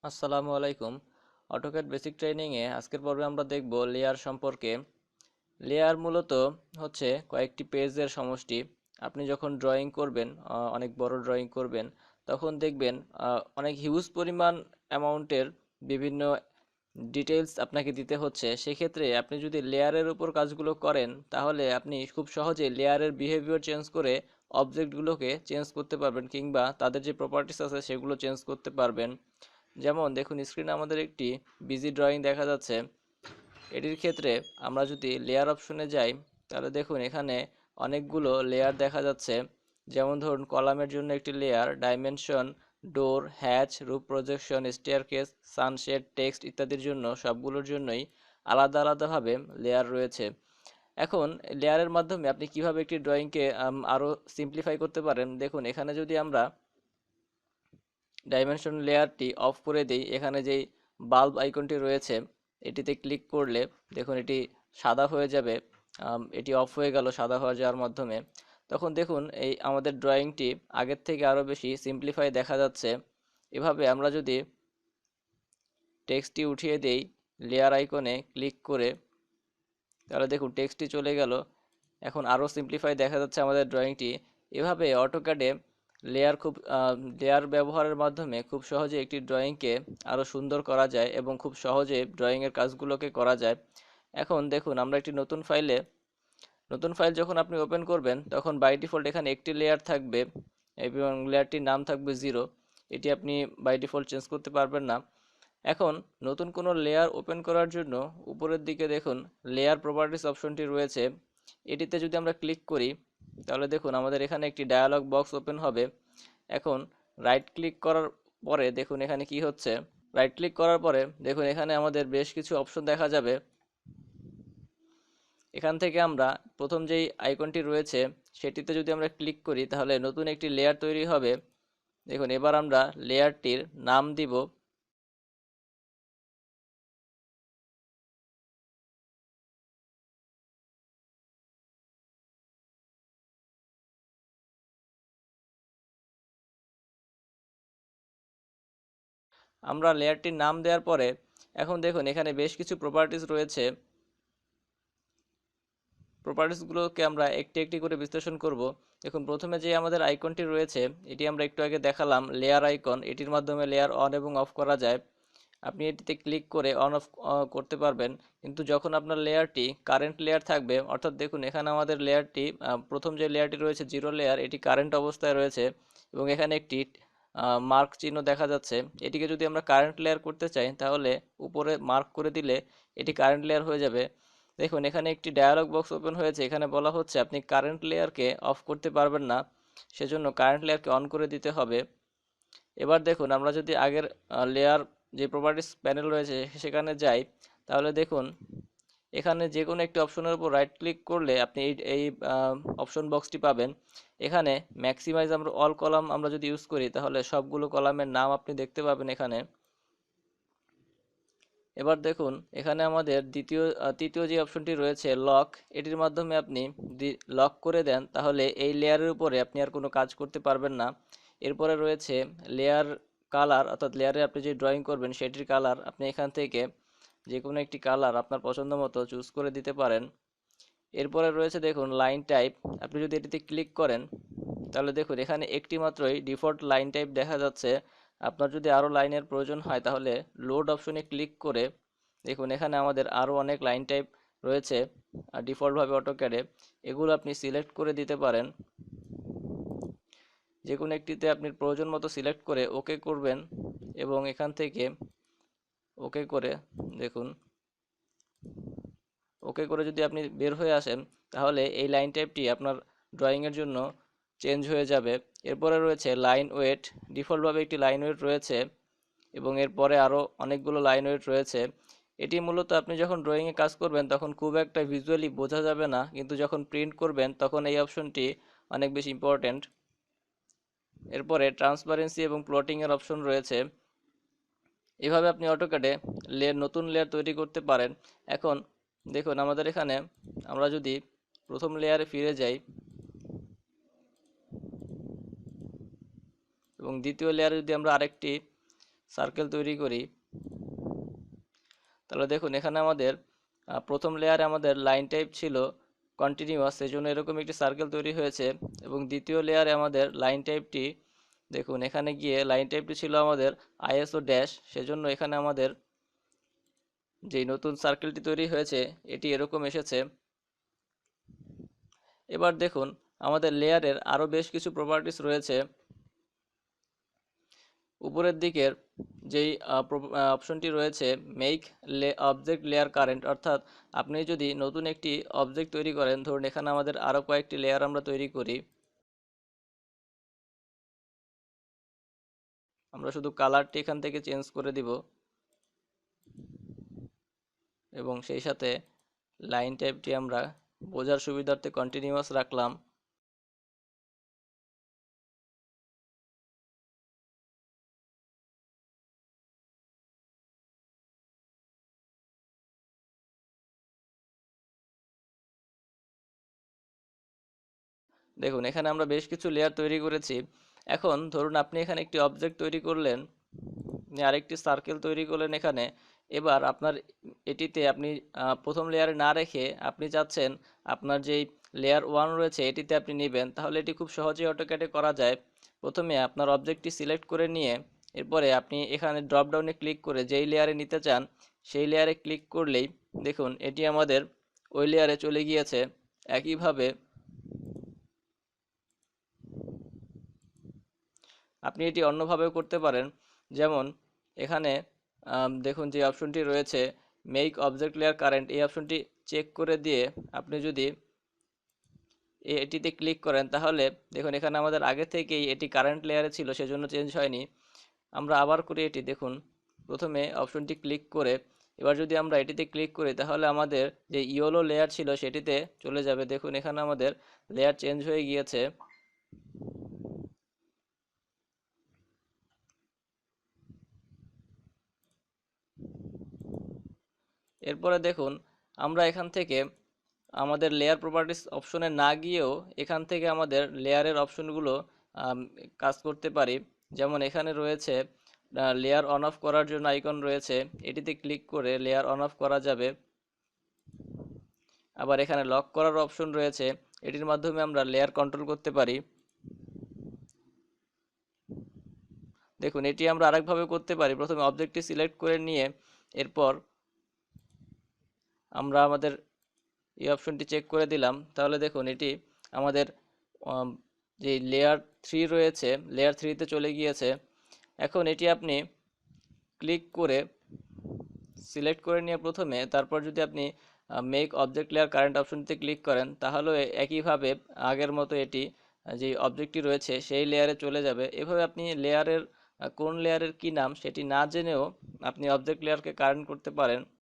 আসসালামু আলাইকুম। AutoCAD basic ট্রেনিংয়ে আজকের পর্বে আমরা দেখব লেয়ার সম্পর্কে। লেয়ার মূলত হচ্ছে কয়েকটি পেজের সমষ্টি। আপনি যখন ড্রয়িং করবেন, অনেক বড় ড্রয়িং করবেন, তখন দেখবেন অনেক হিউজ পরিমাণ অ্যামাউন্টের বিভিন্ন ডিটেলস আপনাকে দিতে হচ্ছে। সেক্ষেত্রে আপনি যদি লেয়ারের উপর কাজগুলো করেন, তাহলে আপনি খুব সহজে লেয়ারের বিহেভিয়ার চেঞ্জ করে অবজেক্টগুলোকে চেঞ্জ করতে পারবেন, কিংবা তাদের যে প্রপার্টিস আছে সেগুলো চেঞ্জ করতে পারবেন। যেমন দেখুন, স্ক্রিনে আমাদের একটি বিজি ড্রয়িং দেখা যাচ্ছে। এটির ক্ষেত্রে আমরা যদি লেয়ার অপশনে যাই, তাহলে দেখুন এখানে অনেকগুলো লেয়ার দেখা যাচ্ছে। যেমন ধরুন, কলামের জন্য একটি layer, dimension, door, hatch, roof projection, staircase, sunshade, text ইত্যাদির জন্য সবগুলোর জন্যই আলাদা আলাদাভাবে লেয়ার রয়েছে। এখন লেয়ারের মাধ্যমে আপনি কিভাবে একটি ড্রয়িংকে আরও সিম্পলিফাই করতে পারেন, দেখুন এখানে যদি আমরা ডাইমেনশন লেয়ারটি অফ করে দিই, এখানে যেই বাল্ব আইকনটি রয়েছে এটিতে ক্লিক করলে দেখুন এটি সাদা হয়ে যাবে। এটি অফ হয়ে গেল সাদা হয়ে যাওয়ার মাধ্যমে। তখন দেখুন এই আমাদের ড্রয়িংটি আগের থেকে আরও বেশি সিম্পলিফাই দেখা যাচ্ছে। এভাবে আমরা যদি টেক্সটটি উঠিয়ে দেই লেয়ার আইকনে ক্লিক করে, তাহলে দেখুন টেক্সটটি চলে গেল। এখন আরও সিম্পলিফাই দেখা যাচ্ছে আমাদের ড্রয়িংটি। এভাবে অটোক্যাডে লেয়ার ব্যবহারের মাধ্যমে খুব সহজে একটি ড্রয়িংকে আরও সুন্দর করা যায় এবং খুব সহজে ড্রয়িংয়ের কাজগুলোকে করা যায়। এখন দেখুন আমরা একটি নতুন ফাইল যখন আপনি ওপেন করবেন, তখন বাই ডিফল্ট এখানে একটি লেয়ার থাকবে এবং লেয়ারটির নাম থাকবে 0। এটি আপনি বাই ডিফল্ট চেঞ্জ করতে পারবেন না। এখন নতুন কোনো লেয়ার ওপেন করার জন্য উপরের দিকে দেখুন লেয়ার প্রপার্টিস অপশনটি রয়েছে। এটিতে যদি আমরা ক্লিক করি, তাহলে দেখুন আমাদের এখানে একটি ডায়ালগ বক্স ওপেন হবে। এখন রাইট ক্লিক করার পরে দেখুন এখানে কি হচ্ছে। রাইট ক্লিক করার পরে দেখুন এখানে আমাদের বেশ কিছু অপশন দেখা যাবে। এখান থেকে আমরা প্রথম যেই আইকনটি রয়েছে সেটিতে যদি আমরা ক্লিক করি, তাহলে নতুন একটি লেয়ার তৈরি হবে। দেখুন এবার আমরা লেয়ারটির নাম দিব। আমরা লেয়ারটির নাম দেওয়ার পরে এখন দেখুন এখানে বেশ কিছু প্রপার্টিস রয়েছে। প্রপার্টিসগুলোকে আমরা একটি একটি করে বিশ্লেষণ করব। দেখুন প্রথমে যে আমাদের আইকনটি রয়েছে, এটি আমরা একটু আগে দেখালাম লেয়ার আইকন। এটির মাধ্যমে লেয়ার অন এবং অফ করা যায়। আপনি এটিতে ক্লিক করে অন অফ করতে পারবেন। কিন্তু যখন আপনার লেয়ারটি কারেন্ট লেয়ার থাকবে, অর্থাৎ দেখুন এখানে আমাদের লেয়ারটি প্রথম যে লেয়ারটি রয়েছে 0 লেয়ার, এটি কারেন্ট অবস্থায় রয়েছে এবং এখানে একটি মার্ক চিহ্ন দেখা যাচ্ছে। এটিকে যদি আমরা কারেন্ট লেয়ার করতে চাই, তাহলে উপরে মার্ক করে দিলে এটি কারেন্ট লেয়ার হয়ে যাবে। দেখুন এখানে একটি ডায়ালগ বক্স ওপেন হয়েছে। এখানে বলা হচ্ছে আপনি কারেন্ট লেয়ারকে অফ করতে পারবেন না, সেজন্য কারেন্ট লেয়ারকে অন করে দিতে হবে। এবার দেখুন আমরা যদি আগের লেয়ার যে প্রপার্টিস প্যানেল রয়েছে সেখানে যাই, তাহলে দেখুন এখানে যে কোনো একটি অপশনের উপর রাইট ক্লিক করলে আপনি এই অপশন বক্সটি পাবেন। এখানে ম্যাক্সিমাইজ আমরা অল কলাম আমরা যদি ইউজ করি, তাহলে সবগুলো কলামের নাম আপনি দেখতে পাবেন এখানে। এবার দেখুন এখানে আমাদের তৃতীয় যে অপশনটি রয়েছে লক, এটির মাধ্যমে আপনি যদি লক করে দেন, তাহলে এই লেয়ারের উপরে আপনি আর কোনো কাজ করতে পারবেন না। এরপরে রয়েছে লেয়ার কালার, অর্থাৎ লেয়ারে আপনি যে ড্রয়িং করবেন সেটির কালার আপনি এখান থেকে যে কোনো একটি কালার আপনার পছন্দ মতো চুজ করে দিতে পারেন। এরপরে রয়েছে দেখুন লাইন টাইপ। আপনি যদি এটিতে ক্লিক করেন, তাহলে দেখুন এখানে একটি মাত্রই ডিফল্ট লাইন টাইপ দেখা যাচ্ছে। আপনার যদি আরও লাইনের প্রয়োজন হয়, তাহলে লোড অপশনে ক্লিক করে দেখুন এখানে আমাদের আরও অনেক লাইন টাইপ রয়েছে ডিফল্টভাবে অটোক্যাডে। এগুলো আপনি সিলেক্ট করে দিতে পারেন। যে কোনো একটিতে আপনি প্রয়োজন মতো সিলেক্ট করে ওকে করবেন এবং এখান থেকে ওকে করে দেখুন ওকে করে যদি আপনি বের হয়ে আসেন, তাহলে এই লাইন টাইপটি আপনার ড্রয়িংয়ের জন্য চেঞ্জ হয়ে যাবে। এরপরে রয়েছে লাইন ওয়েট। ডিফল্টভাবে একটি লাইন ওয়েট রয়েছে এবং এরপরে আরও অনেকগুলো লাইন ওয়েট রয়েছে। এটি মূলত আপনি যখন ড্রয়িংয়ে কাজ করবেন তখন খুব একটা ভিজুয়ালি বোঝা যাবে না, কিন্তু যখন প্রিন্ট করবেন তখন এই অপশনটি অনেক বেশি ইম্পর্ট্যান্ট। এরপরে ট্রান্সপারেন্সি এবং প্লটিংয়ের অপশন রয়েছে। এভাবে আপনি অটোক্যাডে নতুন লেয়ার তৈরি করতে পারেন। এখন দেখুন আমাদের এখানে আমরা যদি প্রথম লেয়ারে ফিরে যাই এবং দ্বিতীয় লেয়ারে যদি আমরা আরেকটি সার্কেল তৈরি করি, তাহলে দেখুন এখানে আমাদের প্রথম লেয়ারে আমাদের লাইন টাইপ ছিল কন্টিনিউয়াস, সেই জন্য এরকম একটি সার্কেল তৈরি হয়েছে। এবং দ্বিতীয় লেয়ারে আমাদের লাইন টাইপটি, দেখুন এখানে গিয়ে লাইন টাইপটি ছিল আমাদের আইএসও ড্যাশ, সেজন্য এখানে আমাদের যেই নতুন সার্কেলটি তৈরি হয়েছে এটি এরকম এসেছে। এবার দেখুন আমাদের লেয়ারের আরও বেশ কিছু প্রপার্টিস রয়েছে। উপরের দিকের যেই অপশনটি রয়েছে মেক অবজেক্ট লেয়ার কারেন্ট, অর্থাৎ আপনি যদি নতুন একটি অবজেক্ট তৈরি করেন, ধরুন এখানে আমাদের আরও কয়েকটি লেয়ার আমরা তৈরি করি, আমরা শুধু কালারটি এখান থেকে চেঞ্জ করে দিব এবং সেই সাথে লাইন টাইপটি আমরা বোঝার সুবিধার্থে কন্টিনিউয়াস রাখলাম। দেখুন এখানে আমরা বেশ কিছু লেয়ার তৈরি করেছি। এখন ধরুন আপনি এখানে একটি অবজেক্ট তৈরি করলেন, আরেকটি সার্কেল তৈরি করলেন এখানে। এবার আপনার এটিতে আপনি প্রথম লেয়ারে না রেখে আপনি চাচ্ছেন আপনার যেই লেয়ার ওয়ান রয়েছে এটিতে আপনি নেবেন, তাহলে এটি খুব সহজেই অটোক্যাডে করা যায়। প্রথমে আপনার অবজেক্টটি সিলেক্ট করে নিয়ে এরপরে আপনি এখানে ড্রপ ডাউনে ক্লিক করে যেই লেয়ারে নিতে চান সেই লেয়ারে ক্লিক করলেই দেখুন এটি আমাদের ওই লেয়ারে চলে গিয়েছে। একইভাবে আপনি এটি অন্যভাবেও করতে পারেন, যেমন এখানে দেখুন যে অপশনটি রয়েছে মেক অবজেক্ট লেয়ার কারেন্ট, এই অপশনটি চেক করে দিয়ে আপনি যদি এটিতে ক্লিক করেন তাহলে দেখুন এখানে আমাদের আগে থেকেই এটি কারেন্ট লেয়ারে ছিল, সেজন্য চেঞ্জ হয়নি। আমরা আবার করি এটি, দেখুন প্রথমে অপশনটি ক্লিক করে এবার যদি আমরা এটিতে ক্লিক করি তাহলে আমাদের যে ইয়েলো লেয়ার ছিল সেটিতে চলে যাবে। দেখুন এখানে আমাদের লেয়ার চেঞ্জ হয়ে গিয়েছে। এরপরে দেখুন আমরা এখান থেকে আমাদের লেয়ার প্রপার্টিস অপশনে না গিয়েও এখান থেকে আমাদের লেয়ারের অপশনগুলো কাজ করতে পারি। যেমন এখানে রয়েছে লেয়ার অন অফ করার জন্য আইকন রয়েছে, এটিতে ক্লিক করে লেয়ার অন অফ করা যাবে। আবার এখানে লক করার অপশন রয়েছে, এটির মাধ্যমে আমরা লেয়ার কন্ট্রোল করতে পারি। দেখুন এটি আমরা আরেকভাবে করতে পারি, প্রথমে অবজেক্টটি সিলেক্ট করে নিয়ে এরপর আমরা আমাদের এই অপশনটি চেক করে দিলাম, তাহলে দেখুন এটি আমাদের যে লেয়ার থ্রি রয়েছে লেয়ার থ্রিতে চলে গিয়েছে। এখন এটি আপনি ক্লিক করে সিলেক্ট করে নিয়ে প্রথমে তারপর যদি আপনি মেক অবজেক্ট লেয়ার কারেন্ট অপশনটিতে ক্লিক করেন তাহলে একইভাবে আগের মতো এটি যে অবজেক্টটি রয়েছে সেই লেয়ারে চলে যাবে। এভাবে আপনি লেয়ারের কোন লেয়ারের কি নাম সেটি না জেনেও আপনি অবজেক্ট লেয়ারকে কারেন্ট করতে পারেন।